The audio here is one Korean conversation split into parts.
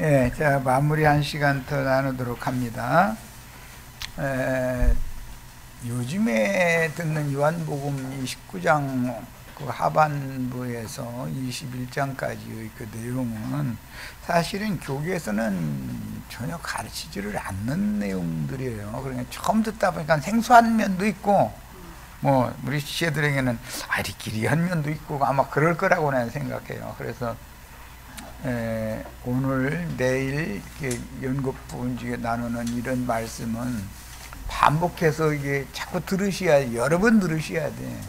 예, 자, 마무리 한 시간 더 나누도록 합니다. 요즘에 듣는 요한복음 19장 그 하반부에서 21장까지의 그 내용은 사실은 교계에서는 전혀 가르치지를 않는 내용들이에요. 그러니까 처음 듣다 보니까 생소한 면도 있고, 뭐, 우리 시애들에게는 아리끼리한 면도 있고, 아마 그럴 거라고 는 생각해요. 그래서, 오늘, 내일, 연급분지에 나누는 이런 말씀은 반복해서 이게 자꾸 들으셔야, 여러 번 들으셔야 돼.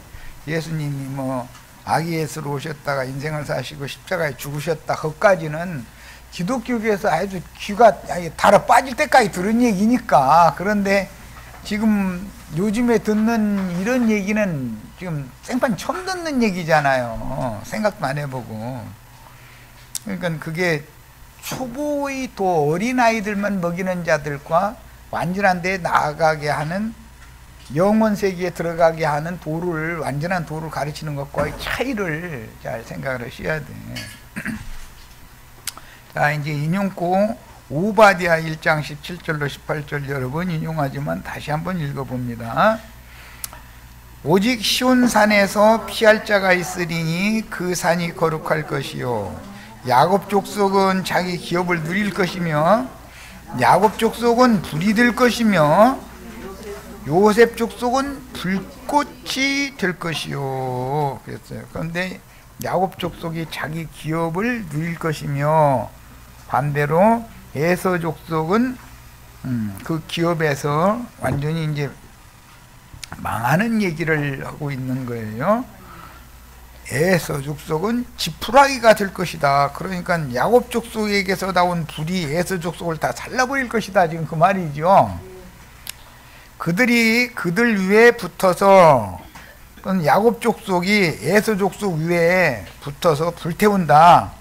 예수님이 뭐, 아기 예수로 오셨다가 인생을 사시고 십자가에 죽으셨다. 그것까지는 기독교계에서 아주 귀가 달아 빠질 때까지 들은 얘기니까. 그런데 지금 요즘에 듣는 이런 얘기는 지금 생판 처음 듣는 얘기잖아요. 생각도 안 해보고. 그러니까 그게 초보의 도, 어린아이들만 먹이는 자들과 완전한 데에 나아가게 하는, 영원 세계에 들어가게 하는 도를, 완전한 도를 가르치는 것과의 차이를 잘 생각을 하셔야 돼. 자, 이제 인용고 오바댜 1장 17절로 18절 여러 번 인용하지만 다시 한번 읽어봅니다. 오직 시온 산에서 피할 자가 있으리니 그 산이 거룩할 것이요, 야곱 족속은 자기 기업을 누릴 것이며 야곱 족속은 불이 될 것이며 요셉 족속은 불꽃이 될 것이요 그랬어요. 그런데 야곱 족속이 자기 기업을 누릴 것이며 반대로 에서 족속은 그 기업에서 완전히 이제 망하는 얘기를 하고 있는 거예요. 에서 족속은 지푸라기가 될 것이다. 그러니까 야곱 족속에게서 나온 불이 에서 족속을 다 잘라버릴 것이다. 지금 그 말이죠. 그들이 그들 위에 붙어서, 야곱 족속이 에서 족속 위에 붙어서 불태운다.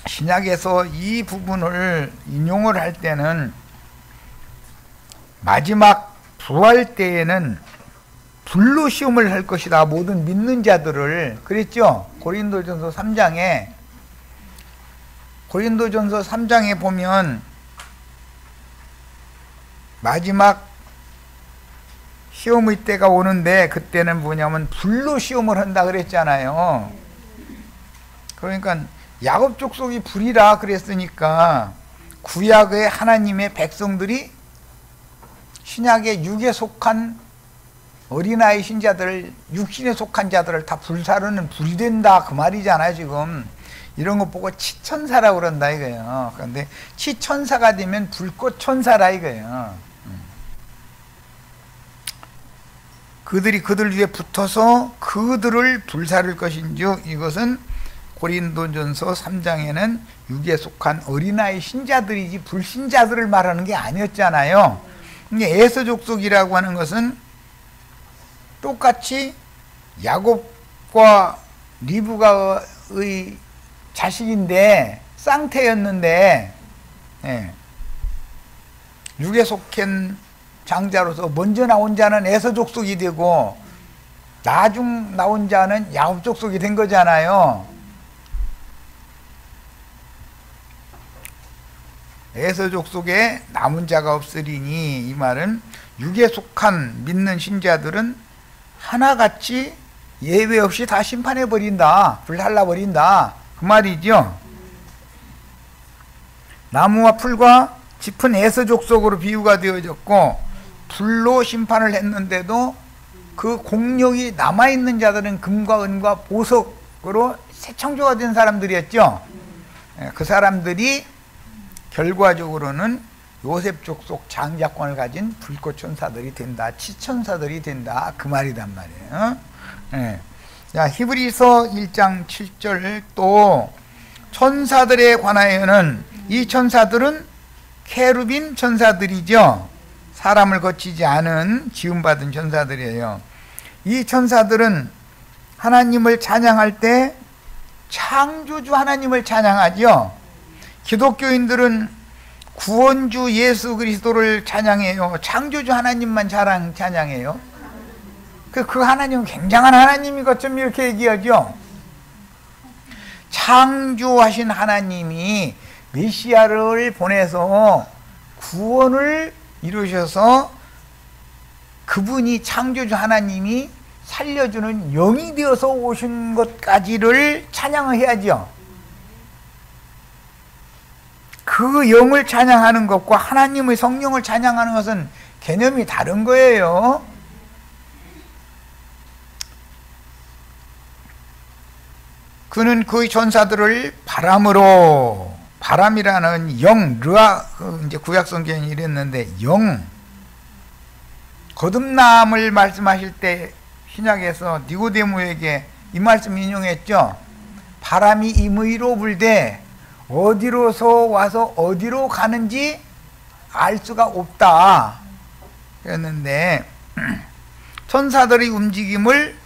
신약에서 이 부분을 인용을 할 때는 마지막 부활 때에는 불로 시험을 할 것이다. 모든 믿는 자들을. 그랬죠? 고린도전서 3장에 보면 마지막 시험의 때가 오는데 그때는 뭐냐면 불로 시험을 한다 그랬잖아요. 그러니까 야곱 족속이 불이라 그랬으니까 구약의 하나님의 백성들이 신약의 육에 속한 어린아이 신자들, 육신에 속한 자들을 다 불사르는 불이 된다 그 말이잖아요. 지금 이런 거 보고 치천사라고 그런다 이거예요. 그런데 치천사가 되면 불꽃천사라 이거예요. 그들이 그들 위에 붙어서 그들을 불사를 것인즉 이것은 고린도전서 3장에는 육에 속한 어린아이 신자들이지 불신자들을 말하는 게 아니었잖아요. 에서 족속이라고 하는 것은 똑같이 야곱과 리브가의 자식인데 쌍태였는데, 육에 속한 장자로서 먼저 나온 자는 에서 족속이 되고 나중 나온 자는 야곱 족속이 된 거잖아요. 에서 족속에 남은 자가 없으리니, 이 말은 육에 속한 믿는 신자들은 하나같이 예외 없이 다 심판해버린다, 불살라버린다 그 말이죠. 나무와 풀과 짚은 에서 족속으로 비유가 되어졌고 불로 심판을 했는데도 그 공력이 남아있는 자들은 금과 은과 보석으로 새 창조가 된 사람들이었죠. 그 사람들이 결과적으로는 요셉 족속 장자권을 가진 불꽃천사들이 된다, 치천사들이 된다 그 말이단 말이에요. 자, 히브리서 1장 7절 또 천사들에 관하여는 이 천사들은 케루빈 천사들이죠. 사람을 거치지 않은 지음받은 천사들이에요. 이 천사들은 하나님을 찬양할 때 창조주 하나님을 찬양하죠. 기독교인들은 구원주 예수 그리스도를 찬양해요. 창조주 하나님만 찬양해요. 그 하나님은 굉장한 하나님인 것처럼 이렇게 얘기하죠. 창조하신 하나님이 메시아를 보내서 구원을 이루셔서 그분이 창조주 하나님이 살려주는 영이 되어서 오신 것까지를 찬양을 해야죠. 그 영을 찬양하는 것과 하나님의 성령을 찬양하는 것은 개념이 다른 거예요. 그는 그의 전사들을 바람으로, 바람이라는 영, 르아, 이제 구약 성경이 이랬는데 영, 거듭남을 말씀하실 때 신약에서 니고데모에게 이 말씀 인용했죠. 바람이 임의로 불되 어디로서 와서 어디로 가는지 알 수가 없다 그랬는데, 천사들의 움직임을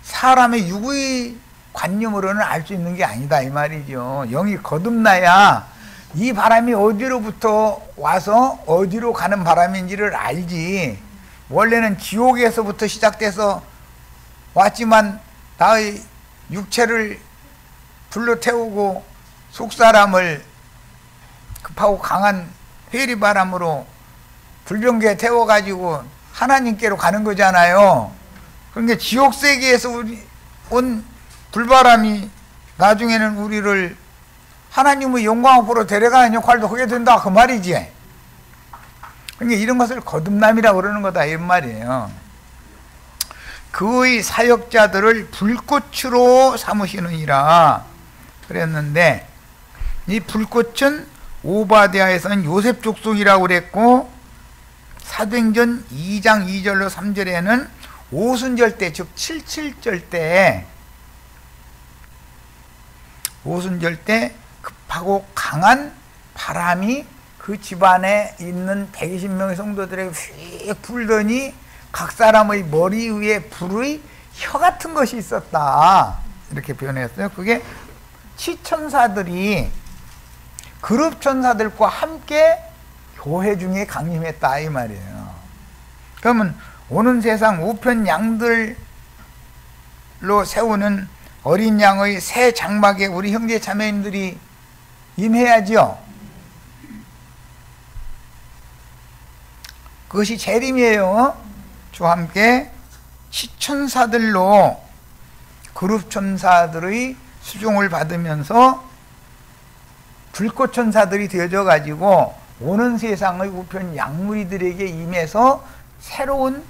사람의 육의 관념으로는 알 수 있는 게 아니다 이 말이죠. 영이 거듭나야 이 바람이 어디로부터 와서 어디로 가는 바람인지를 알지, 원래는 지옥에서부터 시작돼서 왔지만 나의 육체를 불로 태우고 속사람을 급하고 강한 회리바람으로 불병기에 태워가지고 하나님께로 가는 거잖아요. 그러니까 지옥세계에서 온 불바람이 나중에는 우리를 하나님의 영광 앞으로 데려가는 역할도 하게 된다 그 말이지. 그러니까 이런 것을 거듭남이라고 그러는 거다 이 말이에요. 그의 사역자들을 불꽃으로 삼으시느니라 그랬는데, 이 불꽃은 오바댜에서는 요셉 족속이라고 그랬고, 사도행전 2장 2절로 3절에는 오순절 때, 즉 77절 때, 오순절 때 급하고 강한 바람이 그 집안에 있는 120명의 성도들에게 휙 불더니 각 사람의 머리 위에 불의 혀 같은 것이 있었다 이렇게 표현했어요. 그게 치천사들이 그룹 천사들과 함께 교회 중에 강림했다 이 말이에요. 그러면 오는 세상 우편 양들로 세우는 어린 양의 새 장막에 우리 형제 자매님들이 임해야죠. 그것이 재림이에요. 주와 함께 치천사들로 그룹 천사들의 수종을 받으면서 불꽃 천사들이 되어져 가지고 오는 세상의 우편 양무리들에게 임해서 새로운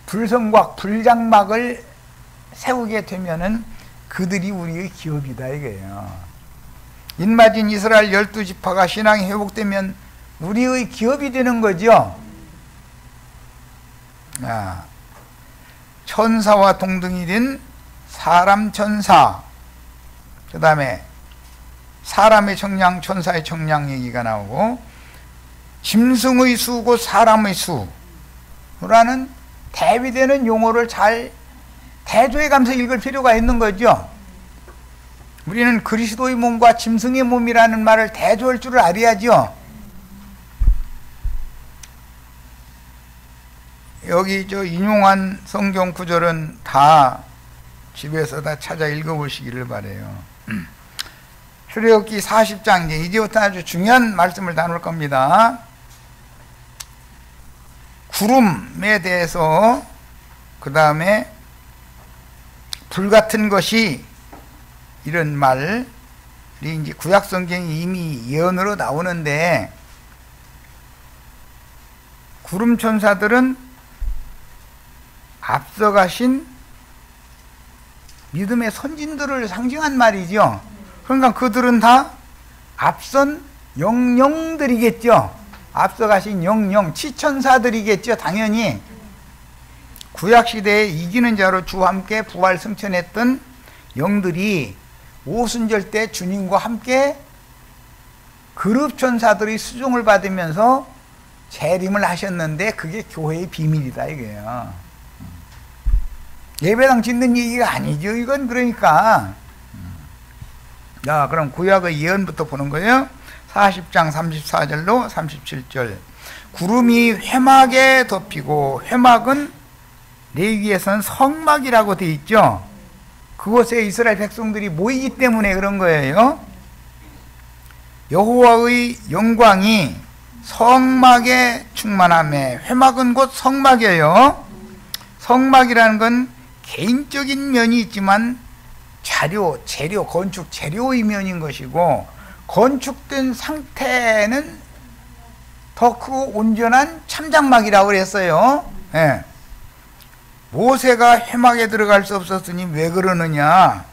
불성곽, 불장막을 세우게 되면은 그들이 우리의 기업이다 이거예요. 인마진 이스라엘 12지파가 신앙이 회복되면 우리의 기업이 되는 거죠. 천사와 동등이 된 사람 천사, 그 다음에 사람의 청량, 천사의 청량 얘기가 나오고, 짐승의 수고 사람의 수라는 대비되는 용어를 잘 대조해가면서 읽을 필요가 있는 거죠. 우리는 그리스도의 몸과 짐승의 몸이라는 말을 대조할 줄을 알아야죠. 여기 저 인용한 성경 구절은 다 집에서 다 찾아 읽어보시기를 바라요. 출애굽기 40장, 이제부터 아주 중요한 말씀을 나눌 겁니다. 구름에 대해서, 그 다음에 불같은 것이, 이런 말이 이제 구약 성경이 이미 예언으로 나오는데, 구름 천사들은 앞서가신 믿음의 선진들을 상징한 말이죠. 그러니까 그들은 다 앞선 영령들이겠죠. 앞서가신 영령, 치천사들이겠죠. 당연히 구약시대에 이기는 자로 주와 함께 부활 승천했던 영들이 오순절 때 주님과 함께 그룹 천사들이 수종을 받으면서 재림을 하셨는데, 그게 교회의 비밀이다 이거예요. 예배당 짓는 얘기가 아니죠 이건. 그러니까 자, 그럼 구약의 예언부터 보는 거예요. 40장 34절로 37절. 구름이 회막에 덮이고, 회막은 레위기에서는 성막이라고 되어 있죠. 그곳에 이스라엘 백성들이 모이기 때문에 그런 거예요. 여호와의 영광이 성막에 충만하매, 회막은 곧 성막이에요. 성막이라는 건 개인적인 면이 있지만 재료, 건축 재료의 면인 것이고, 건축된 상태는 더 크고 온전한 참장막이라고 그랬어요. 예. 모세가 회막에 들어갈 수 없었으니 왜 그러느냐?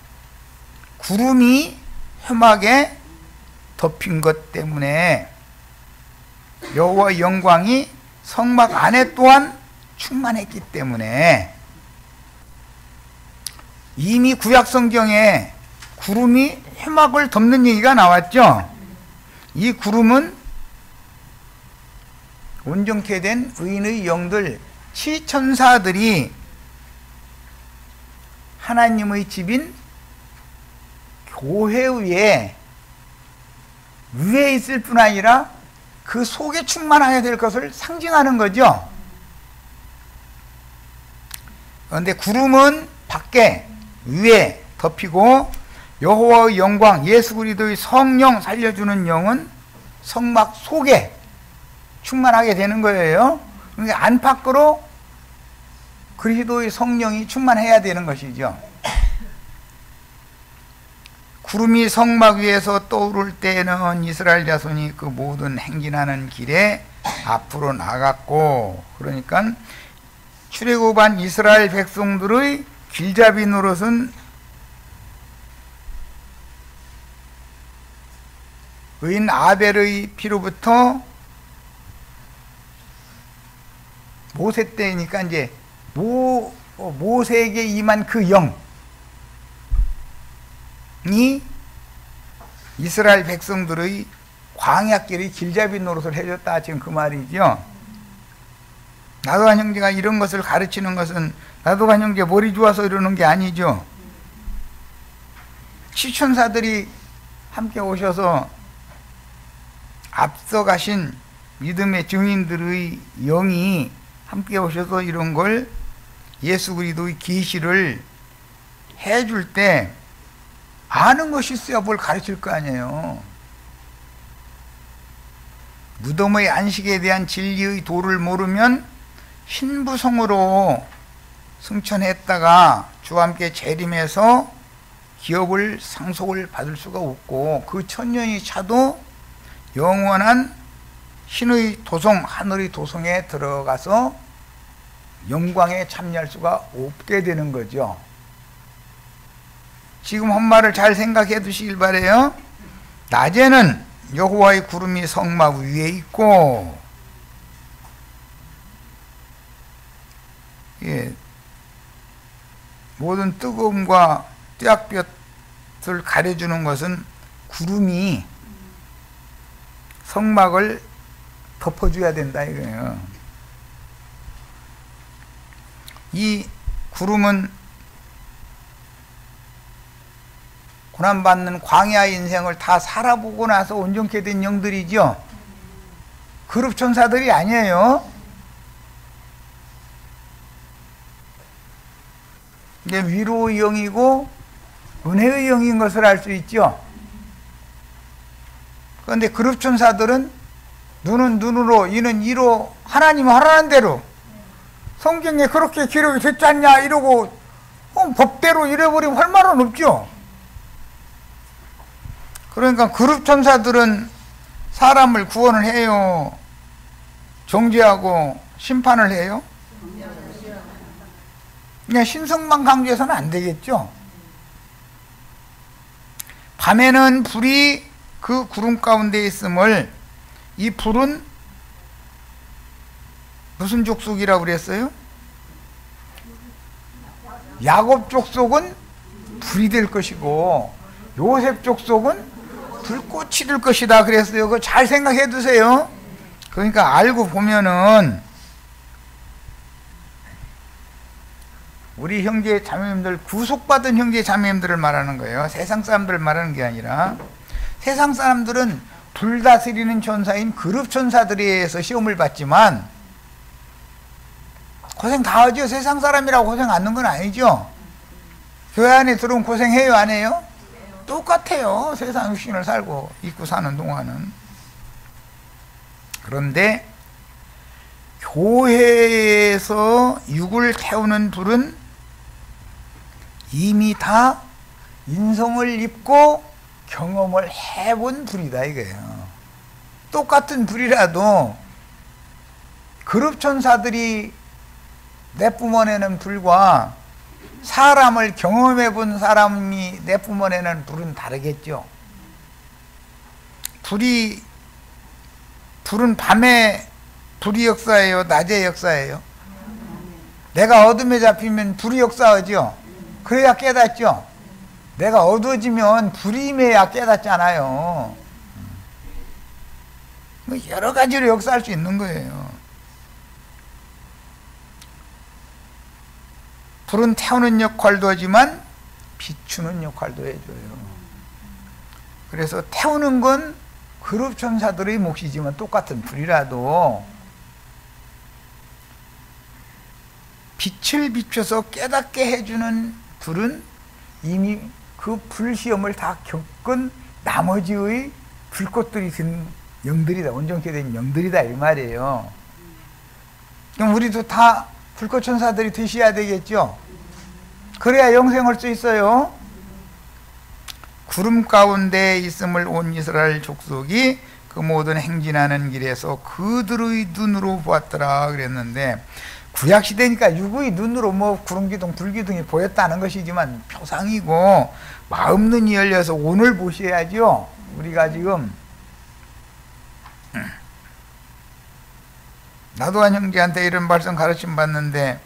구름이 회막에 덮인 것 때문에 여호와의 영광이 성막 안에 또한 충만했기 때문에. 이미 구약성경에 구름이 회막을 덮는 얘기가 나왔죠. 이 구름은 온전케 된 의인의 영들, 치천사들이 하나님의 집인 교회 위에 있을 뿐 아니라 그 속에 충만하게 될 것을 상징하는 거죠. 그런데 구름은 밖에, 위에 덮이고, 여호와의 영광, 예수 그리스도의 성령, 살려주는 영은 성막 속에 충만하게 되는 거예요. 그러니까 안팎으로 그리스도의 성령이 충만해야 되는 것이죠. 구름이 성막 위에서 떠오를 때는 이스라엘 자손이 그 모든 행진하는 길에 앞으로 나갔고, 그러니까 출애굽한 이스라엘 백성들의 길잡이 노릇은 의인 아벨의 피로부터 모세 때니까 이제 모세에게 임한 그 영이 이스라엘 백성들의 광야길의 길잡이 노릇을 해줬다, 지금 그 말이죠. 나도간 형제가 이런 것을 가르치는 것은 나도간 형제 머리 좋아서 이러는 게 아니죠. 시천사들이 함께 오셔서 앞서 가신 믿음의 증인들의 영이 함께 오셔서 이런 걸, 예수 그리스도의 계시를 해줄 때 아는 것이 있어야 뭘 가르칠 거 아니에요. 무덤의 안식에 대한 진리의 도를 모르면 신부성으로 승천했다가 주와 함께 재림해서 기업을 상속을 받을 수가 없고, 그 천년이 차도 영원한 신의 도성, 하늘의 도성에 들어가서 영광에 참여할 수가 없게 되는 거죠. 지금 한 말을 잘 생각해 두시길 바래요. 낮에는 여호와의 구름이 성막 위에 있고, 모든 뜨거움과 뙤약볕을 가려주는 것은 구름이 성막을 덮어줘야 된다 이거예요. 이 구름은 고난받는 광야 인생을 다 살아보고 나서 온전케 된 영들이죠. 그룹천사들이 아니에요. 이게 위로의 영이고 은혜의 영인 것을 알 수 있죠. 그런데 그룹천사들은 눈은 눈으로, 이는 이로, 하나님 하라는 대로, 성경에 그렇게 기록이 됐지 않냐 이러고 법대로 이래버리면 할 말은 없죠. 그러니까 그룹천사들은 사람을 구원을 해요? 정죄하고 심판을 해요? 그냥 신성만 강조해서는 안 되겠죠. 밤에는 불이 그 구름 가운데 있음을, 이 불은 무슨 족속이라고 그랬어요? 야곱 족속은 불이 될 것이고 요셉 족속은 불꽃이 될 것이다 그랬어요. 그거 잘 생각해 두세요. 그러니까 알고 보면은 우리 형제 자매님들, 구속받은 형제 자매님들을 말하는 거예요. 세상 사람들을 말하는 게 아니라, 세상 사람들은 불다스리는 천사인 그룹 천사들에 의해서 시험을 받지만 고생 다 하죠. 세상 사람이라고 고생 안 하는 건 아니죠. 교회 안에 들어오면 고생해요, 안 해요? 똑같아요. 세상 육신을 살고 입고 사는 동안은. 그런데 교회에서 육을 태우는 불은 이미 다 인성을 입고 경험을 해본 불이다 이거예요. 똑같은 불이라도 그룹천사들이 내뿜어내는 불과 사람을 경험해본 사람이 내뿜어내는 불은 다르겠죠. 불은 밤에 불이 역사예요, 낮에 역사예요? 내가 어둠에 잡히면 불이 역사하죠. 그래야 깨닫죠. 내가 어두워지면 불이 임해야 깨닫잖아요. 여러 가지로 역사할 수 있는 거예요. 불은 태우는 역할도 하지만 비추는 역할도 해줘요. 그래서 태우는 건 그룹 천사들의 몫이지만 똑같은 불이라도 빛을 비춰서 깨닫게 해주는 불은 이미 그 불시험을 다 겪은 나머지의 불꽃들이 든 영들이다. 온전케 된 영들이다 이 말이에요. 그럼 우리도 다 불꽃 천사들이 되셔야 되겠죠. 그래야 영생할 수 있어요. 구름 가운데 있음을 온 이스라엘 족속이 그 모든 행진하는 길에서 그들의 눈으로 보았더라 그랬는데, 구약시대니까 육의 눈으로 뭐 구름기둥 불기둥이 보였다는 것이지만 표상이고 마음 눈이 열려서 오늘 보셔야죠. 우리가 지금 나도한 형제한테 이런 말씀 가르침 받는데,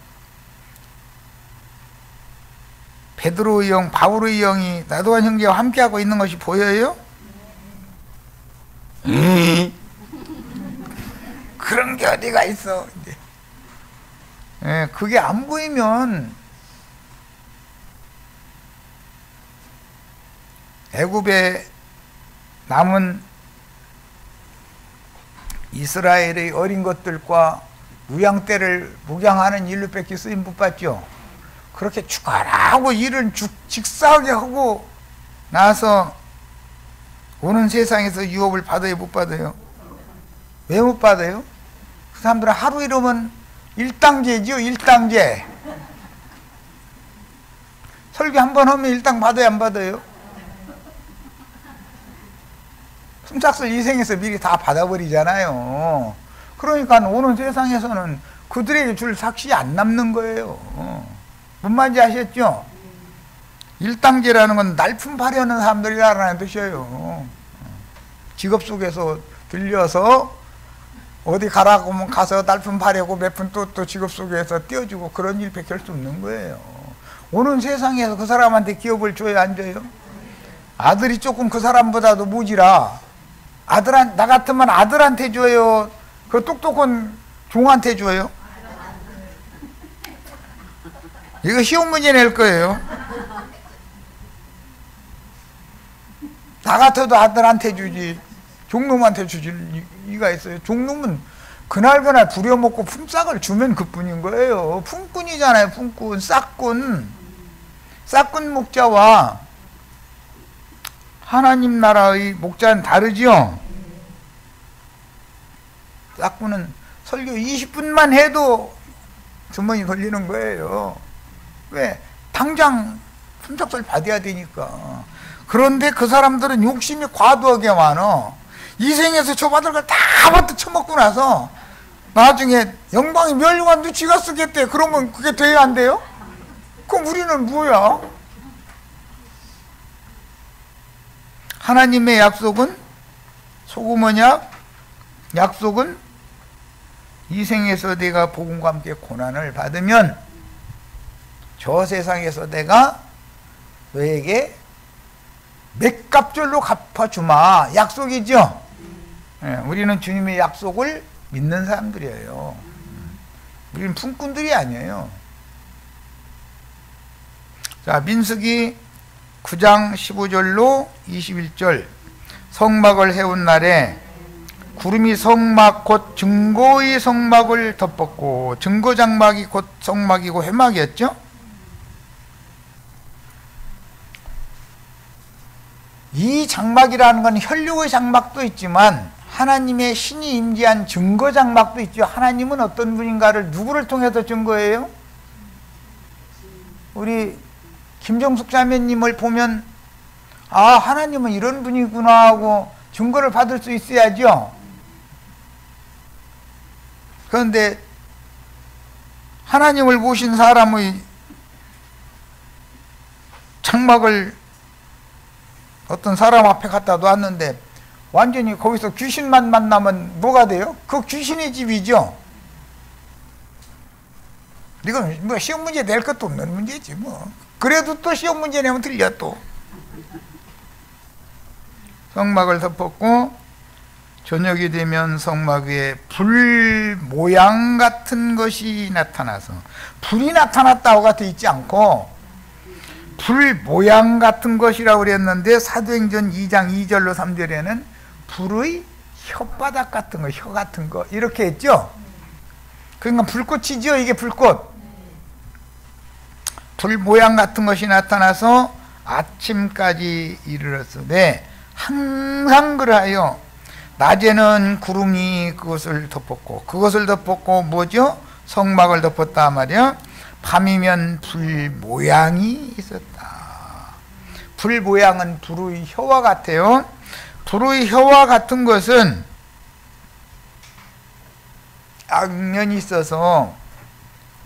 베드로의 영, 바울의 영이 나도한 형제와 함께하고 있는 것이 보여요? 그런 게 어디가 있어. 그게 안 보이면 애굽에 남은 이스라엘의 어린 것들과 무양떼를 목양하는 일로 뺏기 쓰임 못 받죠. 그렇게 죽어라고 일을 직사하게 하고 나서 오는 세상에서 유업을 받아요, 못 받아요? 왜 못 받아요? 그 사람들은 하루 이러면 일당제죠, 일당제. 설교 한 번 하면 일당 받아요, 안 받아요? 품삯을 이 생에서 미리 다 받아버리잖아요. 그러니까 오는 세상에서는 그들에게 줄 삭시 안 남는 거예요. 뭔 말인지 아셨죠? 일당제라는 건 날품 파려는 사람들이라는 뜻이에요. 직업 속에서 들려서 어디 가라고 하면 가서 날품 파려고 몇 푼 또 직업 속에서 띄워주고 그런 일밖에 할 수 없는 거예요. 오는 세상에서 그 사람한테 기업을 줘요, 안 줘요? 아들이 조금 그 사람보다도 모지라 나 같으면 아들한테 줘요? 그 똑똑한 종한테 줘요? 이거 시험 문제 낼 거예요. 나 같아도 아들한테 주지 종놈한테 주지 이가 있어요. 종놈은 그날그날 부려먹고 품삯을 주면 그뿐인 거예요. 품꾼이잖아요. 품꾼, 싹꾼. 싹꾼 목자와 하나님 나라의 목자는 다르죠. 싹꾼은 설교 20분만 해도 주머니 걸리는 거예요. 왜? 당장 품삯을 받아야 되니까. 그런데 그 사람들은 욕심이 과도하게 많아. 이 생에서 저 받을 걸 다 받아 처먹고 나서 나중에 영광이 멸류관도 쥐가 쓰겠대. 그러면 그게 돼야 안 돼요? 그럼 우리는 뭐야? 하나님의 약속은 소금 언약, 약속은 이 생에서 내가 복음과 함께 고난을 받으면 저 세상에서 내가 너에게 맷값절로 갚아주마. 약속이죠. 우리는 주님의 약속을 믿는 사람들이에요. 우리는 품꾼들이 아니에요. 자, 민수기 9장 15절로 21절. 성막을 해운 날에 구름이 성막 곧 증거의 성막을 덮었고, 증거 장막이 곧 성막이고 회막이었죠. 이 장막이라는 건 혈육의 장막도 있지만 하나님의 신이 임재한 증거 장막도 있죠. 하나님은 어떤 분인가를 누구를 통해서 증거해요? 우리 김정숙 자매님을 보면 아, 하나님은 이런 분이구나 하고 증거를 받을 수 있어야죠. 그런데 하나님을 보신 사람의 장막을 어떤 사람 앞에 갖다 놨는데 완전히 거기서 귀신만 만나면 뭐가 돼요? 그 귀신의 집이죠. 이건 뭐 시험 문제 낼 것도 없는 문제지 뭐. 그래도 또 시험 문제 내면 틀려 또. 성막을 덮었고 저녁이 되면 성막 위에 불 모양 같은 것이 나타나서, 불이 나타났다고가 돼 있지 않고 불 모양 같은 것이라고 그랬는데 사도행전 2장 2절로 3절에는 불의 혓바닥 같은 거, 혀 같은 거 이렇게 했죠. 그러니까 불꽃이죠. 이게 불꽃. 불 모양 같은 것이 나타나서 아침까지 이르렀으되 항상 그러하여 낮에는 구름이 그것을 덮었고 뭐죠? 성막을 덮었다 말이야. 밤이면 불 모양이 있었다. 불 모양은 불의 혀와 같아요. 불의 혀와 같은 것은 악면이 있어서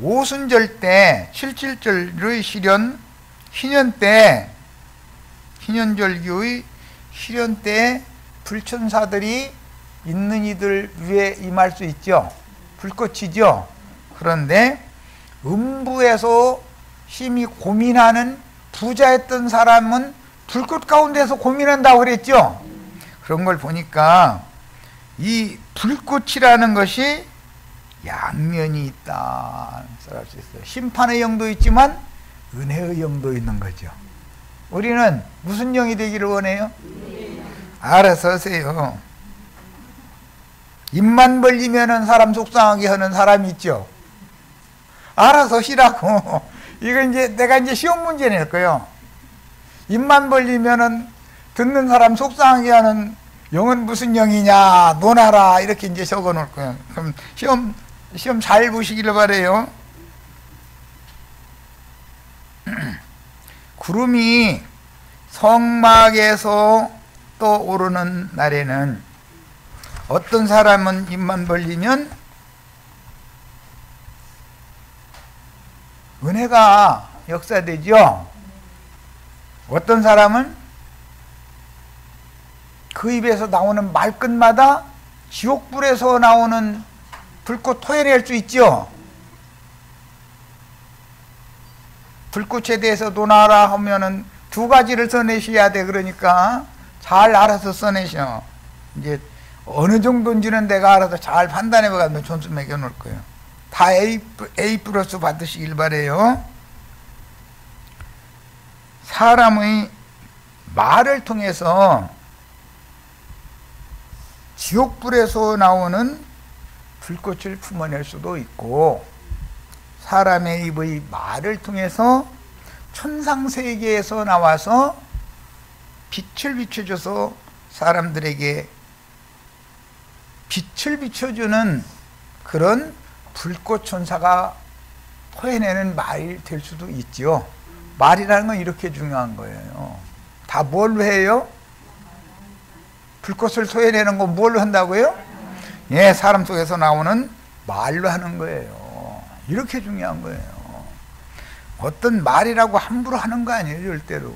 오순절 때 77절의 희년절기의 희년 때 불천사들이 있는 이들 위에 임할 수 있죠. 불꽃이죠. 그런데 음부에서 심히 고민하는 부자였던 사람은 불꽃 가운데서 고민한다고 그랬죠. 그런 걸 보니까 이 불꽃이라는 것이 양면이 있다 할 수 있어요. 심판의 영도 있지만 은혜의 영도 있는 거죠. 우리는 무슨 영이 되기를 원해요? 알아서 하세요. 입만 벌리면은 사람 속상하게 하는 사람이 있죠. 알아서 쉬라고. 이거 내가 이제 시험 문제 낼 거예요. 입만 벌리면은 듣는 사람 속상하게 하는 영은 무슨 영이냐, 논하라 이렇게 이제 적어 놓을 거예요. 그럼 시험 잘 보시기를 바래요. 구름이 성막에서 떠오르는 날에는 어떤 사람은 입만 벌리면 은혜가 역사되죠. 어떤 사람은 그 입에서 나오는 말끝마다 지옥불에서 나오는 불꽃 토해낼 수 있죠. 불꽃에 대해서 논하라 하면은 두 가지를 써내셔야 돼. 그러니까 잘 알아서 써내셔. 이제 어느 정도인지는 내가 알아서 잘 판단해봐가지고 점수 매겨놓을 거예요. 다 A 플러스 받으시길 바래요. 사람의 말을 통해서 지옥불에서 나오는 불꽃을 품어낼 수도 있고, 사람의 입의 말을 통해서 천상세계에서 나와서 빛을 비춰줘서 사람들에게 빛을 비춰주는 그런 불꽃 천사가 토해내는 말이 될 수도 있죠. 말이라는 건 이렇게 중요한 거예요. 다 뭘로 해요? 불꽃을 토해내는 거 뭘로 한다고요? 예, 사람 속에서 나오는 말로 하는 거예요. 이렇게 중요한 거예요. 어떤 말이라고 함부로 하는 거 아니에요. 절대로.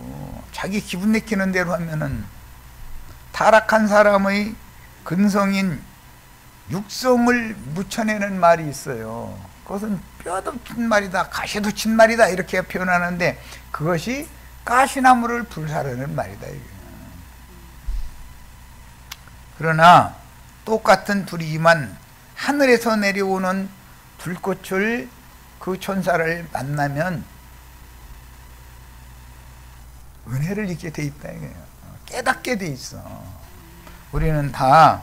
자기 기분 내키는 대로 하면은 타락한 사람의 근성인 육성을 묻혀내는 말이 있어요. 그것은 뼈도 친 말이다, 가시도 친 말이다 이렇게 표현하는데 그것이 가시나무를 불사르는 말이다. 이게. 그러나 똑같은 불이지만 하늘에서 내려오는 불꽃을 그 천사를 만나면 은혜를 잊게 돼 있다 이거예요. 깨닫게 돼 있어. 우리는 다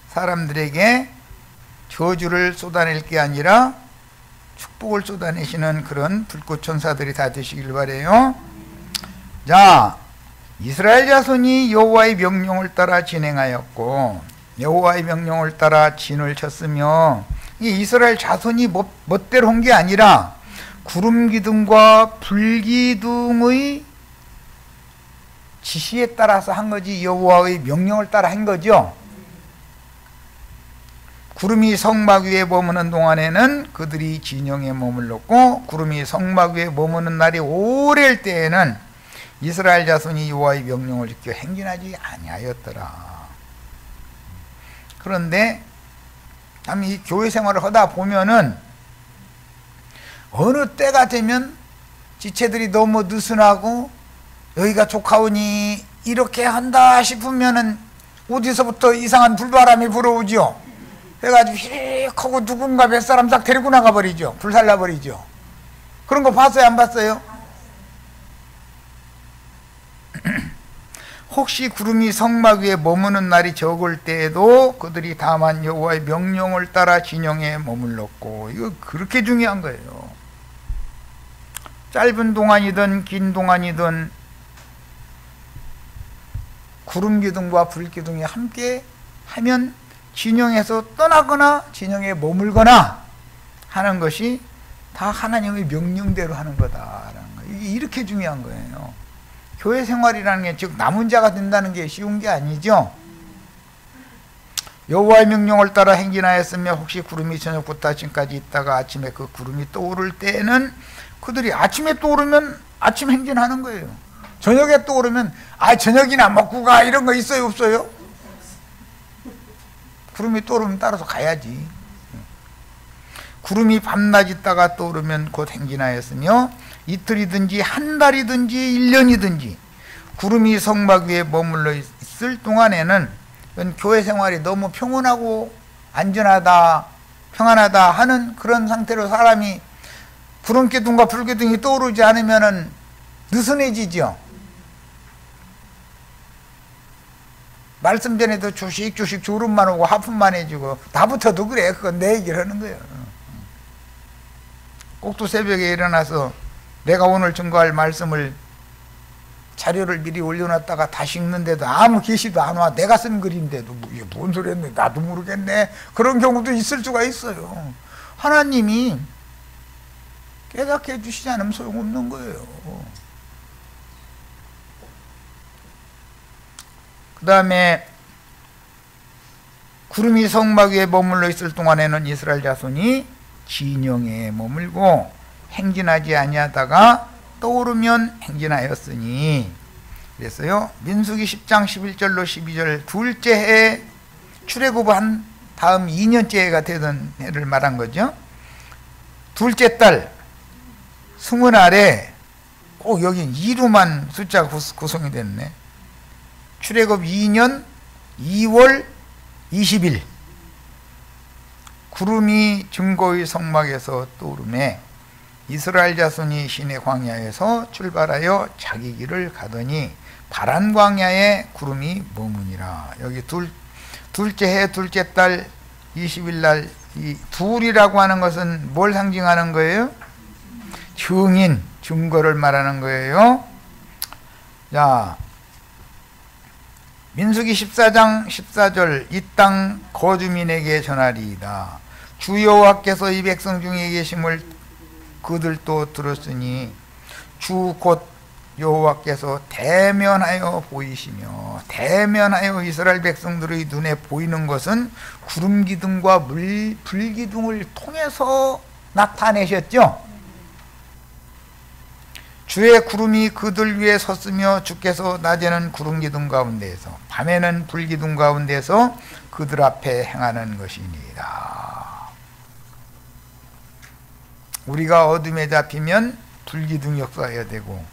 사람들에게 저주를 쏟아낼 게 아니라 축복을 쏟아내시는 그런 불꽃 천사들이 다 되시길 바래요. 자, 이스라엘 자손이 여호와의 명령을 따라 진행하였고 여호와의 명령을 따라 진을 쳤으며, 이 이스라엘 자손이 멋대로 한 게 아니라 구름 기둥과 불 기둥의 지시에 따라서 한 거지, 여호와의 명령을 따라 한 거죠. 구름이 성막 위에 머무는 동안에는 그들이 진영에 머물렀고, 구름이 성막 위에 머무는 날이 오래일 때에는 이스라엘 자손이 여호와의 명령을 지켜 행진하지 아니하였더라. 그런데 참 이 교회 생활을 하다 보면은 어느 때가 되면 지체들이 너무 느슨하고 여기가 족하오니 이렇게 한다 싶으면은 어디서부터 이상한 불바람이 불어오죠. 그래가지고 휙 하고 누군가 몇 사람 싹 데리고 나가버리죠. 불살라버리죠. 그런 거 봤어요, 안 봤어요? 혹시 구름이 성막 위에 머무는 날이 적을 때에도 그들이 다만 여호와의 명령을 따라 진영에 머물렀고, 이거 그렇게 중요한 거예요. 짧은 동안이든 긴 동안이든 구름 기둥과 불 기둥이 함께 하면 진영에서 떠나거나 진영에 머물거나 하는 것이 다 하나님의 명령대로 하는 거다라는 거예요. 이게 이렇게 중요한 거예요. 교회 생활이라는 게 즉 남은 자가 된다는 게 쉬운 게 아니죠. 여호와의 명령을 따라 행진하였으며 혹시 구름이 저녁부터 아침까지 있다가 아침에 그 구름이 떠오를 때에는 그들이 아침에 떠오르면 아침 행진하는 거예요. 저녁에 떠오르면 저녁이나 먹고 가 이런 거 있어요, 없어요? 구름이 떠오르면 따라서 가야지. 구름이 밤낮 있다가 떠오르면 곧 행진하였으며 이틀이든지 한 달이든지 1년이든지 구름이 성막 위에 머물러 있을 동안에는 교회 생활이 너무 평온하고 안전하다, 평안하다 하는 그런 상태로 사람이 구름 기둥과 불 기둥이 떠오르지 않으면은 느슨해지죠. 말씀 전에도 주식주식 졸음만 오고 하품만 해주고 나부터도 그래. 그건 내 얘기를 하는 거예요. 꼭두 새벽에 일어나서 내가 오늘 증거할 말씀을 자료를 미리 올려놨다가 다시 읽는데도 아무 계시도 안 와. 내가 쓴 글인데도 이게 뭔 소리 했네, 나도 모르겠네. 그런 경우도 있을 수가 있어요. 하나님이 깨닫게 해주시지 않으면 소용없는 거예요. 그 다음에 구름이 성막 위에 머물러 있을 동안에는 이스라엘 자손이 진영에 머물고 행진하지 아니하다가 떠오르면 행진하였으니, 그래서요 민수기 10장 11절로 12절 둘째 해 출애굽한 다음 2년째 해가 되던 해를 말한 거죠. 둘째 달 스무 날에 꼭 여기 2로만 숫자가 구성이 됐네. 출애굽 2년 2월 20일 구름이 증거의 성막에서 떠오르매 이스라엘 자손이 시내 광야에서 출발하여 자기 길을 가더니 바란 광야에 구름이 머무니라. 여기 둘째 해 둘째 달 20일 날 이 둘이라고 하는 것은 뭘 상징하는 거예요? 증인, 증거를 말하는 거예요. 자, 민수기 14장 14절 이 땅 거주민에게 전하리이다. 주 여호와께서 이 백성 중에 계심을 그들도 들었으니 주 곧 여호와께서 대면하여 보이시며, 대면하여 이스라엘 백성들의 눈에 보이는 것은 구름 기둥과 불 기둥을 통해서 나타내셨죠. 주의 구름이 그들 위에 섰으며 주께서 낮에는 구름 기둥 가운데에서 밤에는 불 기둥 가운데에서 그들 앞에 행하는 것이니라. 우리가 어둠에 잡히면 불 기둥이 역사해야 되고,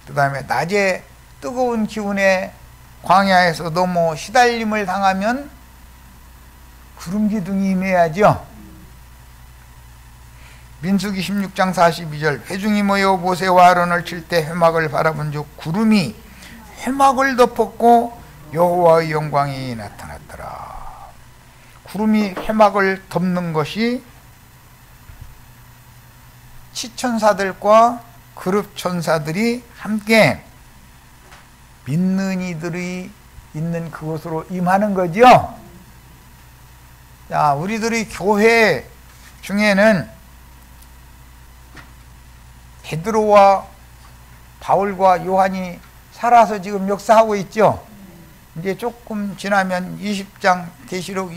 그 다음에 낮에 뜨거운 기운에 광야에서 너무 시달림을 당하면 구름 기둥이 임해야죠. 민수기 16장 42절 회중이 모여 모세와 아론을 칠 때 회막을 바라본 즉 구름이 회막을 덮었고 여호와의 영광이 나타났더라. 구름이 회막을 덮는 것이 치천사들과 그룹 천사들이 함께 믿는 이들이 있는 그곳으로 임하는 거죠. 자, 우리들의 교회 중에는 베드로와 바울과 요한이 살아서 지금 역사하고 있죠. 이제 조금 지나면 20장 계시록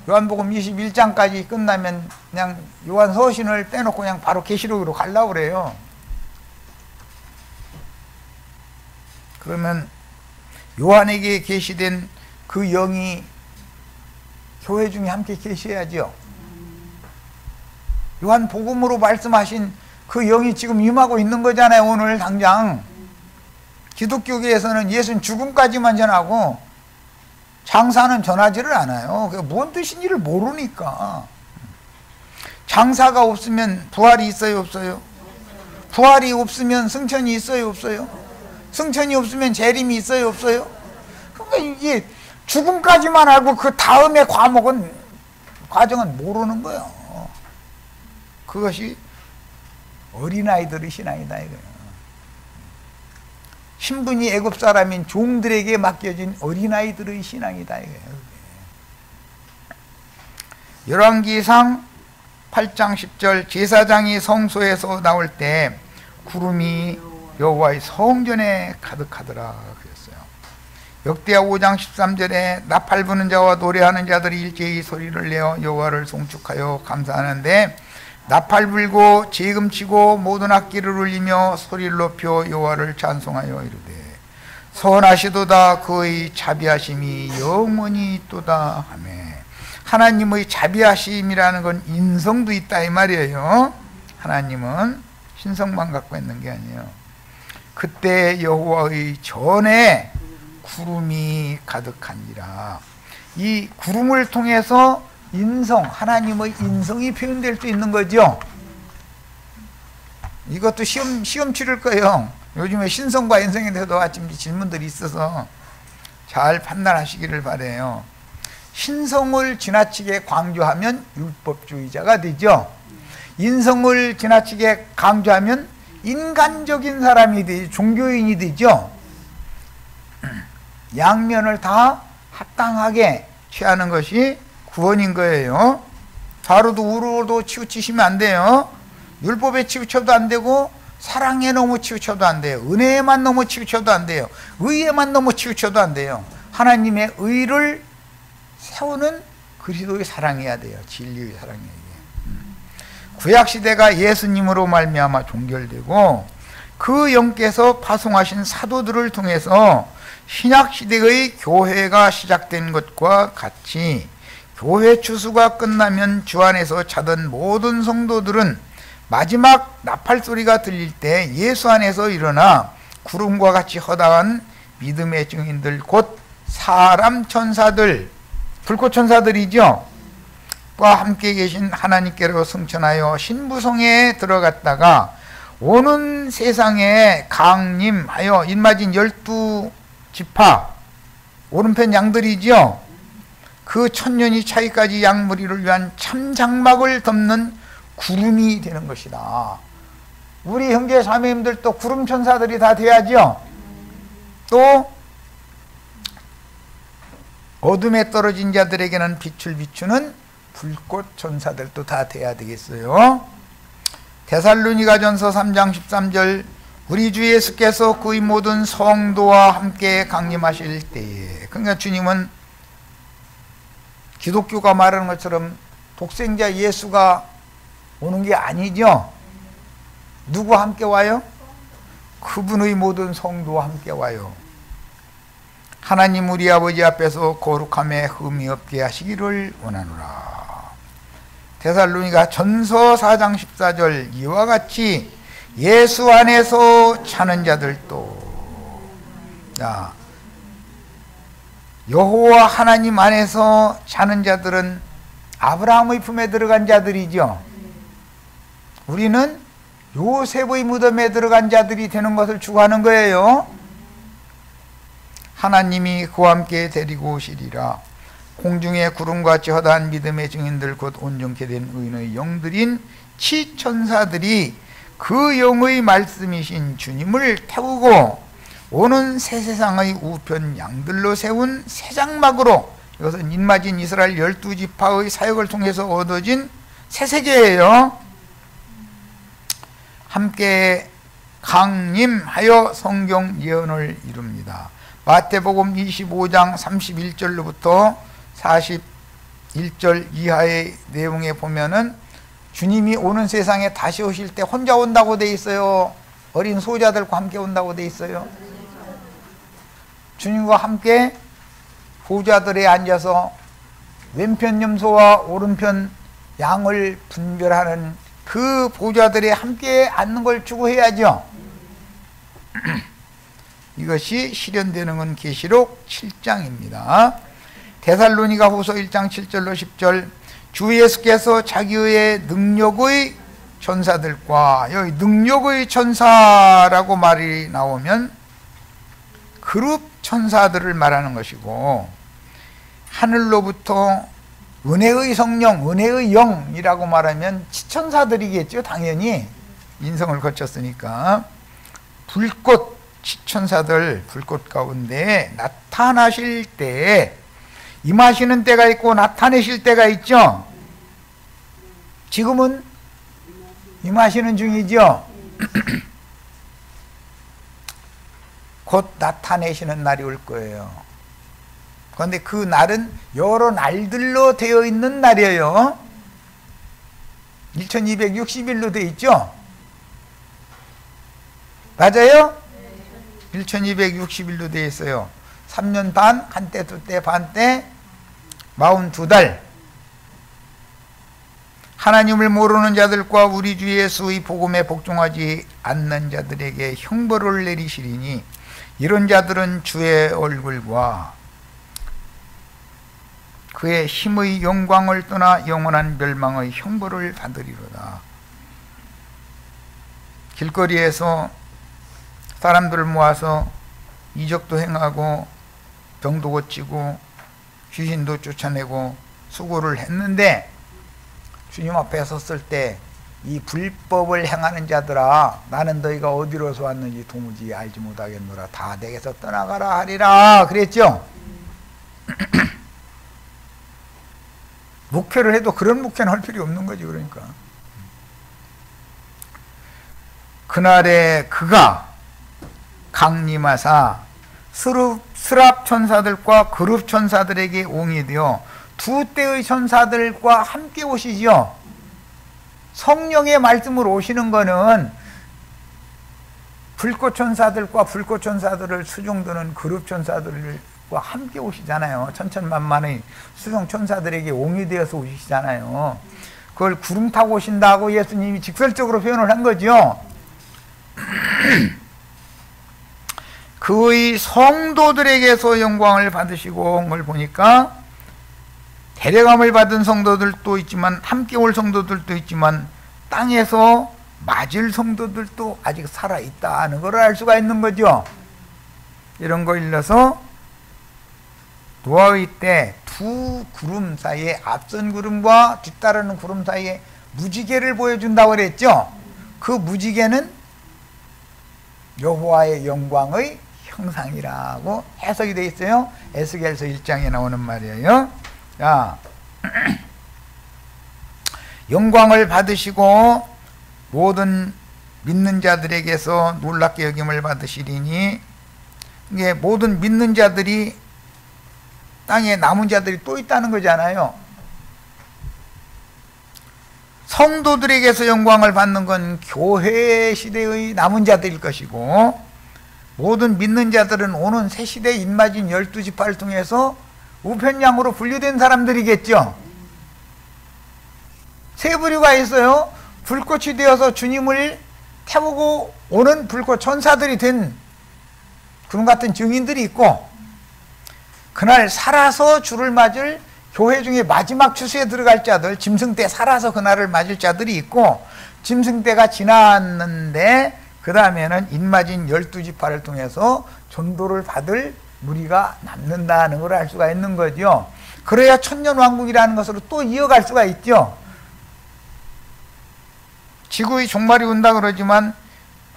요한복음 21장까지 끝나면 그냥 요한 서신을 떼놓고 그냥 바로 계시록으로 가려고 그래요. 그러면 요한에게 계시된 그 영이 교회 중에 함께 계셔야죠. 요한 복음으로 말씀하신 그 영이 지금 임하고 있는 거잖아요. 오늘 당장 기독교계에서는 예수는 죽음까지만 전하고 장사는 전하지를 않아요. 그게 뭔 뜻인지를 모르니까. 장사가 없으면 부활이 있어요, 없어요? 부활이 없으면 승천이 있어요, 없어요? 승천이 없으면 재림이 있어요, 없어요? 그러니까 이게 죽음까지만 알고 그 다음의 과정은 모르는 거예요. 그것이 어린아이들의 신앙이다 이거예요. 신분이 애굽 사람인 종들에게 맡겨진 어린아이들의 신앙이다 이거예요. 열왕기상 8장 10절 제사장이 성소에서 나올 때 구름이 여호와의 성전에 가득하더라 그랬어요. 역대하 5장 13절에 나팔 부는 자와 노래하는 자들이 일제히 소리를 내어 여호와를 송축하여 감사하는데 나팔 불고 재금 치고 모든 악기를 울리며 소리를 높여 여호와를 찬송하여 이르되 선하시도다 그의 자비하심이 영원히 있도다 하며 하나님의 자비하심이라는 건 인성도 있다 이 말이에요. 하나님은 신성만 갖고 있는 게 아니에요. 그때 여호와의 전에 구름이 가득하니라. 이 구름을 통해서 인성, 하나님의 인성이 표현될 수 있는 거죠. 이것도 시험 치를 거예요. 요즘에 신성과 인성에 대해서도 아침 질문들이 있어서 잘 판단하시기를 바라요. 신성을 지나치게 강조하면 율법주의자가 되죠. 인성을 지나치게 강조하면 인간적인 사람이 되죠. 종교인이 되죠. 양면을 다 합당하게 취하는 것이 구원인 거예요. 좌로도 우로도 치우치시면 안 돼요. 율법에 치우쳐도 안 되고 사랑에 너무 치우쳐도 안 돼요. 은혜에만 너무 치우쳐도 안 돼요. 의에만 너무 치우쳐도 안 돼요. 하나님의 의를 세우는 그리스도의 사랑해야 돼요. 진리의 사랑해야 돼요. 구약시대가 예수님으로 말미암아 종결되고 그 영께서 파송하신 사도들을 통해서 신약시대의 교회가 시작된 것과 같이 교회 추수가 끝나면 주 안에서 자던 모든 성도들은 마지막 나팔 소리가 들릴 때 예수 안에서 일어나 구름과 같이 허다한 믿음의 증인들 곧 사람 천사들, 불꽃 천사들이죠. 과 함께 계신 하나님께로 승천하여 신부성에 들어갔다가 오는 세상에 강림하여 인마진 12지파 오른편 양들이죠. 그 천년이 차이까지 양무리를 위한 참장막을 덮는 구름이 되는 것이다. 우리 형제 자매님들도 구름 천사들이 다 돼야죠. 또 어둠에 떨어진 자들에게는 빛을 비추는 불꽃 천사들도 다 돼야 되겠어요. 데살로니가전서 3장 13절 우리 주 예수께서 그의 모든 성도와 함께 강림하실 때에, 그러니까 주님은 기독교가 말하는 것처럼 독생자 예수가 오는 게 아니죠. 누구와 함께 와요? 그분의 모든 성도와 함께 와요. 하나님 우리 아버지 앞에서 거룩함에 흠이 없게 하시기를 원하노라. 데살로니가 전서 4장 14절 이와 같이 예수 안에서 차는 자들도, 자, 여호와 하나님 안에서 차는 자들은 아브라함의 품에 들어간 자들이죠. 우리는 요셉의 무덤에 들어간 자들이 되는 것을 추구하는 거예요. 하나님이 그와 함께 데리고 오시리라. 공중에 구름같이 허다한 믿음의 증인들 곧 온전케 된 의인의 영들인 치천사들이 그 영의 말씀이신 주님을 태우고 오는 새 세상의 우편 양들로 세운 새 장막으로, 이것은 인마진 이스라엘 12지파의 사역을 통해서 얻어진 새 세계예요. 함께 강림하여 성경 예언을 이룹니다. 마태복음 25장 31절로부터 41절 이하의 내용에 보면은 주님이 오는 세상에 다시 오실 때 혼자 온다고 돼 있어요? 어린 소자들과 함께 온다고 돼 있어요? 주님과 함께 보좌들에 앉아서 왼편 염소와 오른편 양을 분별하는 그 보좌들에 함께 앉는 걸 추구해야죠. 이것이 실현되는 건 계시록 7장입니다. 데살로니가 후서 1장 7절로 10절, 주 예수께서 자기의 능력의 천사들과, 여기 능력의 천사라고 말이 나오면 그룹 천사들을 말하는 것이고, 하늘로부터 은혜의 성령, 은혜의 영이라고 말하면 치천사들이겠죠. 당연히 인성을 거쳤으니까. 불꽃 치천사들, 불꽃 가운데 나타나실 때, 임하시는 때가 있고 나타내실 때가 있죠. 지금은 임하시는 중이죠. 곧 나타내시는 날이 올 거예요. 그런데 그 날은 여러 날들로 되어 있는 날이에요. 1260일로 되어 있죠. 맞아요? 1260일로 되어 있어요. 3년 반, 한때, 두때, 반때, 42달. 하나님을 모르는 자들과 우리 주 예수의 복음에 복종하지 않는 자들에게 형벌을 내리시리니, 이런 자들은 주의 얼굴과 그의 힘의 영광을 떠나 영원한 멸망의 형벌을 받으리로다. 길거리에서 사람들을 모아서 이적도 행하고 병도 고치고 귀신도 쫓아내고 수고를 했는데, 주님 앞에 섰을 때 이 불법을 행하는 자들아, 나는 너희가 어디로서 왔는지 도무지 알지 못하겠노라. 다 내게서 떠나가라 하리라 그랬죠. 목회를 해도 그런 목회는 할 필요 없는 거지. 그러니까 그날에 그가 강림하사 스랍 천사들과 그룹 천사들에게 옹이 되어 두 때의 천사들과 함께 오시죠. 성령의 말씀으로 오시는 거는 불꽃 천사들과 불꽃 천사들을 수종드는 그룹 천사들과 함께 오시잖아요. 천천만만의 수종 천사들에게 옹이 되어서 오시잖아요. 그걸 구름 타고 오신다고 예수님이 직설적으로 표현을 한 거죠. 그의 성도들에게서 영광을 받으시고 온 걸 보니까, 데려감을 받은 성도들도 있지만, 함께 올 성도들도 있지만, 땅에서 맞을 성도들도 아직 살아있다는 걸 알 수가 있는 거죠. 이런 거 일러서 노아의 때 두 구름 사이에, 앞선 구름과 뒤따르는 구름 사이에 무지개를 보여준다고 그랬죠. 그 무지개는 여호와의 영광의 형상이라고 해석이 되어 있어요. 에스겔서 1장에 나오는 말이에요. 자, 영광을 받으시고 모든 믿는 자들에게서 놀랍게 여김을 받으시리니, 이게 모든 믿는 자들이, 땅에 남은 자들이 또 있다는 거잖아요. 성도들에게서 영광을 받는 건 교회 시대의 남은 자들일 것이고, 모든 믿는 자들은 오는 새 시대의 인마진 12지파를 통해서 우편양으로 분류된 사람들이겠죠. 세 부류가 있어요. 불꽃이 되어서 주님을 태우고 오는 불꽃 천사들이 된 그런 같은 증인들이 있고, 그날 살아서 주를 맞을 교회 중에 마지막 추수에 들어갈 자들, 짐승 때 살아서 그날을 맞을 자들이 있고, 짐승 때가 지났는데 그 다음에는 인마진 12지파를 통해서 전도를 받을 무리가 남는다는 걸 알 수가 있는 거죠. 그래야 천년왕국이라는 것으로 또 이어갈 수가 있죠. 지구의 종말이 온다 그러지만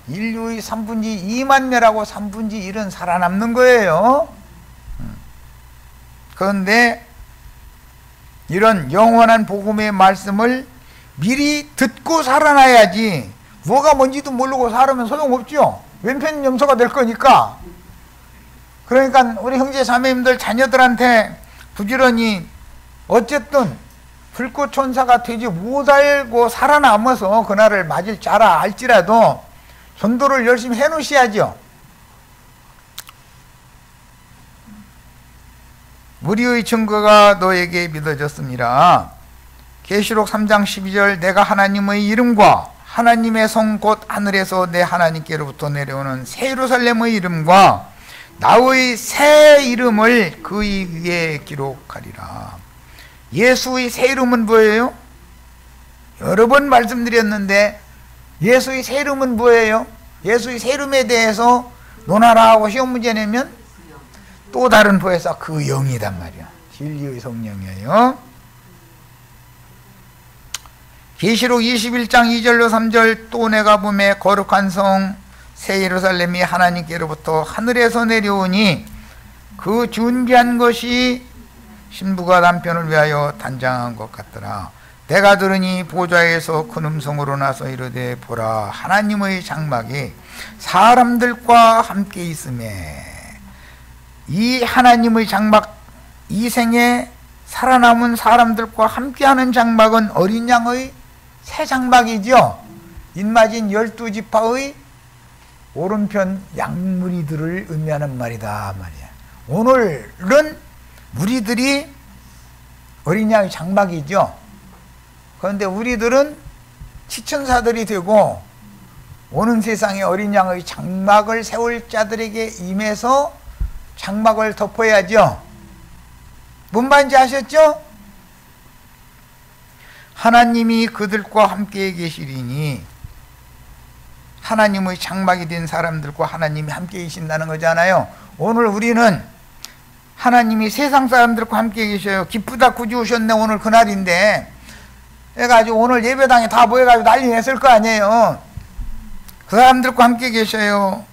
인류의 3분의 2만 명하고 3분의 1은 살아남는 거예요. 그런데 이런 영원한 복음의 말씀을 미리 듣고 살아나야지, 뭐가 뭔지도 모르고 살으면 소용없죠. 왼편 염소가 될 거니까. 그러니까 우리 형제 자매님들 자녀들한테 부지런히 어쨌든 불꽃 천사가 되지 못하고 살아남아서 그날을 맞을 자라 할지라도 전도를 열심히 해 놓으셔야죠. 무리의 증거가 너에게 믿어졌습니다. 계시록 3장 12절 내가 하나님의 이름과 하나님의 성 곧 하늘에서 내 하나님께로부터 내려오는 새 예루살렘의 이름과 나의 새 이름을 그 위에 기록하리라. 예수의 새 이름은 뭐예요? 여러 번 말씀드렸는데 예수의 새 이름은 뭐예요? 예수의 새 이름에 대해서 논하라 하고 시험 문제 내면 또 다른 부에서 그 영이단 말이야. 진리의 성령이에요. 계시록 21장 2절로 3절 또 내가 보매 거룩한 성 새 예루살렘이 하나님께로부터 하늘에서 내려오니 그 준비한 것이 신부가 남편을 위하여 단장한 것 같더라. 내가 들으니 보좌에서 큰 음성으로 나서 이르되 보라 하나님의 장막이 사람들과 함께 있음에, 이 하나님의 장막, 이 생에 살아남은 사람들과 함께하는 장막은 어린 양의 새 장막이죠. 인마진 12지파의 오른편 양무리들을 의미하는 말이다 말이야. 오늘은 무리들이 어린 양의 장막이죠. 그런데 우리들은 치천사들이 되고 오는 세상에 어린 양의 장막을 세울 자들에게 임해서 장막을 덮어야죠. 뭔 말인지 아셨죠? 하나님이 그들과 함께 계시리니, 하나님의 장막이 된 사람들과 하나님이 함께 계신다는 거잖아요. 오늘 우리는 하나님이 세상 사람들과 함께 계셔요. 기쁘다 구주 오셨네 오늘 그날인데 해가지고 오늘 예배당에 다 모여가지고 난리 냈을 거 아니에요. 그 사람들과 함께 계셔요.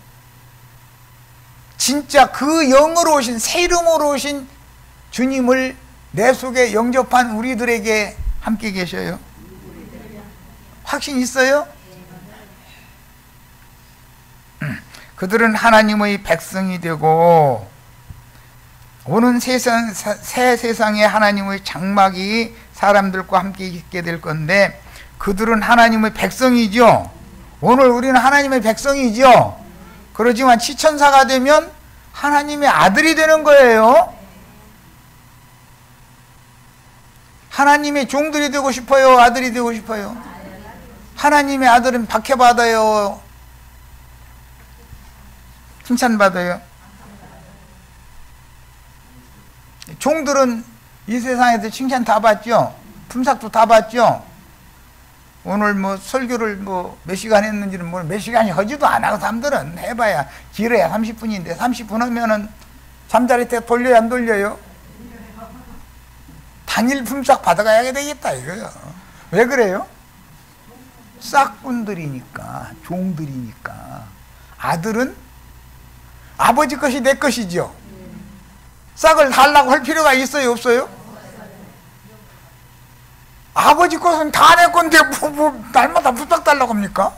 진짜 그 영으로 오신, 새 이름으로 오신 주님을 내 속에 영접한 우리들에게 함께 계셔요. 확신 있어요? 그들은 하나님의 백성이 되고 오는 새 세상에 하나님의 장막이 사람들과 함께 있게 될 건데, 그들은 하나님의 백성이죠. 오늘 우리는 하나님의 백성이죠. 그렇지만 치천사가 되면 하나님의 아들이 되는 거예요. 하나님의 종들이 되고 싶어요? 아들이 되고 싶어요? 하나님의 아들은 박해받아요? 칭찬받아요? 종들은 이 세상에서 칭찬 다 받죠? 품삯도 다 받죠? 오늘 뭐 설교를 뭐 몇 시간 했는지는 뭐 몇 시간이 하지도 안 하고 사람들은 해봐야 길어야 30분인데 30분 하면은 잠자리 때 돌려야 안 돌려요? 당일 품삯 받아가야 되겠다 이거요. 왜 그래요? 싹꾼들이니까, 종들이니까. 아들은 아버지 것이 내 것이죠. 싹을 달라고 할 필요가 있어요 없어요? 아버지 것은 다 내 건데 뭐 날마다 부탁 달라고 합니까?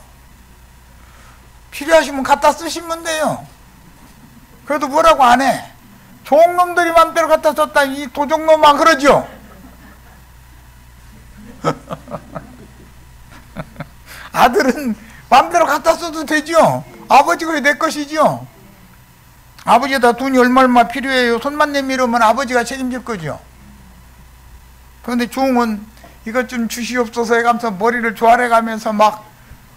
필요하시면 갖다 쓰시면 돼요. 그래도 뭐라고 안 해. 종놈들이 맘대로 갖다 썼다 이 도적놈아 그러죠. 아들은 맘대로 갖다 써도 되죠. 아버지 것이 내 것이죠. 아버지에다 돈이 얼마 필요해요. 손만 내밀으면 아버지가 책임질 거죠. 그런데 종은 이것 좀 주시옵소서 해가면서 머리를 조아려가면서 막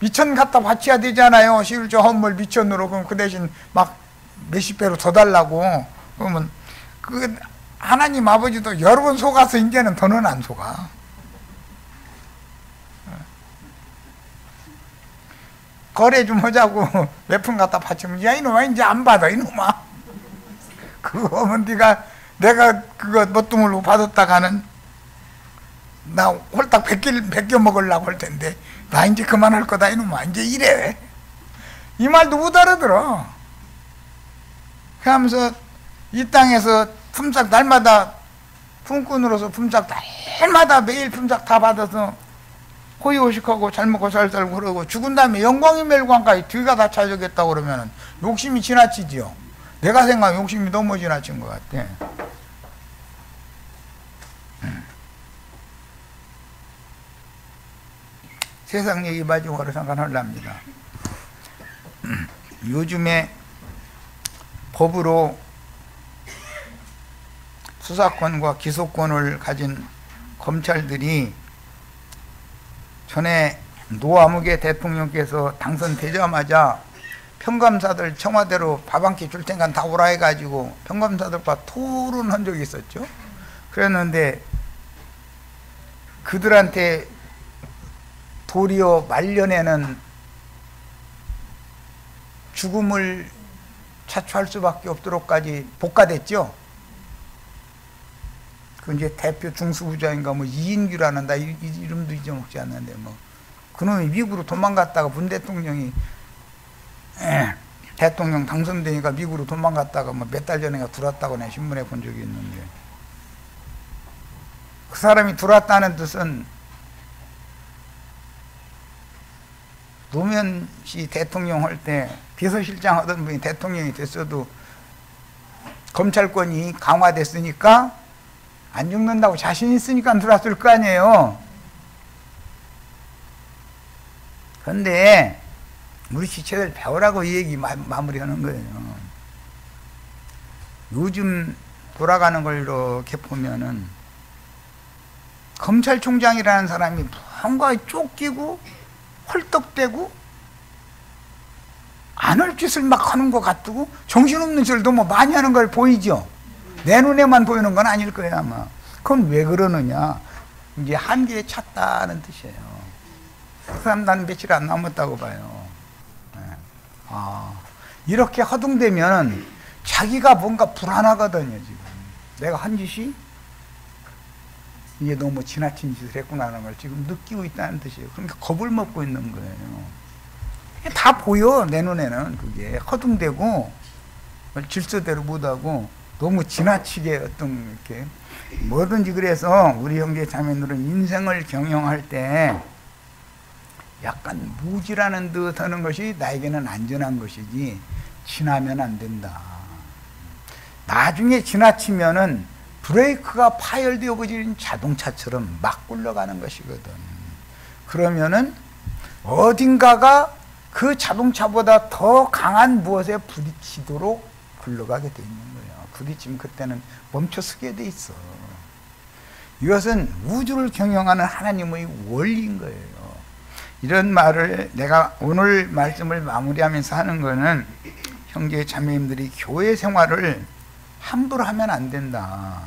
미천 갖다 바쳐야 되잖아요. 시울저 헌물 미천으로. 그럼 그 대신 막 몇십 배로 더 달라고. 그러면 그 하나님 아버지도 여러 번 속아서 이제는 더는 안 속아. 거래 좀 하자고 몇 푼 갖다 바치면 야 이놈아 이제 안 받아 이놈아. 그거 하면 내가 그거 멋뚱으로 받았다가는 나 홀딱 베껴 먹으려고 할 텐데 나 이제 그만할 거다 이놈아. 이제 이래. 이 말도 못 알아들어. 그러면서 이 땅에서 품삯 날마다 품꾼으로서 품삯 날마다 매일 품삯 다 받아서 호의호식하고 잘 먹고 잘 살고 그러고 죽은 다음에 영광의 멸관까지 뒤가 다 찾아겠다고 그러면 욕심이 지나치지요. 내가 생각하면 욕심이 너무 지나친 것 같아. 세상 얘기 마지막으로 잠깐 하려합니다. 요즘에 법으로 수사권과 기소권을 가진 검찰들이 전에 노아무개 대통령께서 당선되자마자 평검사들 청와대로 밥 한 끼 줄 테니까 다 오라 해가지고 평검사들과 토론한 적이 있었죠. 그랬는데 그들한테 도리어 말년에는 죽음을 자초할 수밖에 없도록까지 복가됐죠. 그 이제 대표 중수부장인가 뭐 이인규라는 나 이름도 잊어먹지 않는데 뭐 그놈이 미국으로 도망갔다가 문 대통령이 대통령 당선되니까 미국으로 도망갔다가 뭐 몇 달 전에 들어왔다고 내가 신문에 본 적이 있는데 그 사람이 들어왔다는 뜻은 노무현 씨 대통령 할 때 비서실장 하던 분이 대통령이 됐어도 검찰권이 강화됐으니까 안 죽는다고 자신 있으니까 들어왔을 거 아니에요. 그런데 우리 지체들 배우라고 이 얘기 마무리하는 거예요. 요즘 돌아가는 걸 이렇게 보면은 검찰총장이라는 사람이 뭔가 쫓기고 헐떡대고 안 할 짓을 막 하는 것 같고 정신없는 짓을 너무 많이 하는 걸 보이죠. 내 눈에만 보이는 건 아닐 거예요 아마. 그건 왜 그러느냐, 이제 한계에 찼다는 뜻이에요. 그 사람 나는 며칠 안 남았다고 봐요. 이렇게 허둥대면 자기가 뭔가 불안하거든요. 지금 내가 한 짓이 이게 너무 지나친 짓을 했구나 하는 걸 지금 느끼고 있다는 뜻이에요. 그러니까 겁을 먹고 있는 거예요. 다 보여 내 눈에는. 그게 허둥대고 질서대로 못하고 너무 지나치게 어떤 이렇게 뭐든지. 그래서 우리 형제 자매들은 인생을 경영할 때 약간 무지라는 듯 하는 것이 나에게는 안전한 것이지 지나면 안 된다. 나중에 지나치면은 브레이크가 파열되어 버린 자동차처럼 막 굴러가는 것이거든. 그러면은 어딘가가 그 자동차보다 더 강한 무엇에 부딪히도록 굴러가게 돼 있는 거예요. 부딪히면 그때는 멈춰 서게 돼 있어. 이것은 우주를 경영하는 하나님의 원리인 거예요. 이런 말을 내가 오늘 말씀을 마무리하면서 하는 거는 형제 자매님들이 교회 생활을 함부로 하면 안 된다.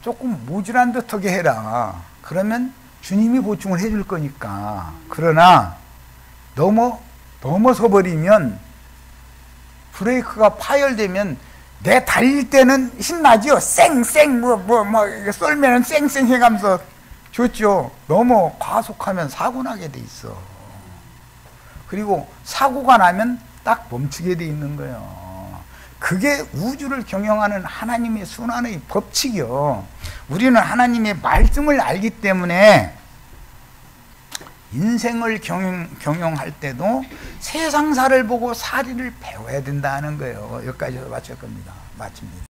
조금 모질한 듯하게 해라. 그러면 주님이 보충을 해줄 거니까. 그러나 넘어서 버리면 브레이크가 파열되면 내 달릴 때는 신나죠. 쌩쌩 쏠면은 쌩쌩 해가면서 좋죠. 너무 과속하면 사고 나게 돼 있어. 그리고 사고가 나면 딱 멈추게 돼 있는 거예요. 그게 우주를 경영하는 하나님의 순환의 법칙이요. 우리는 하나님의 말씀을 알기 때문에 인생을 경영할 때도 세상사를 보고 사리를 배워야 된다는 거예요. 여기까지 마칠 겁니다. 마칩니다.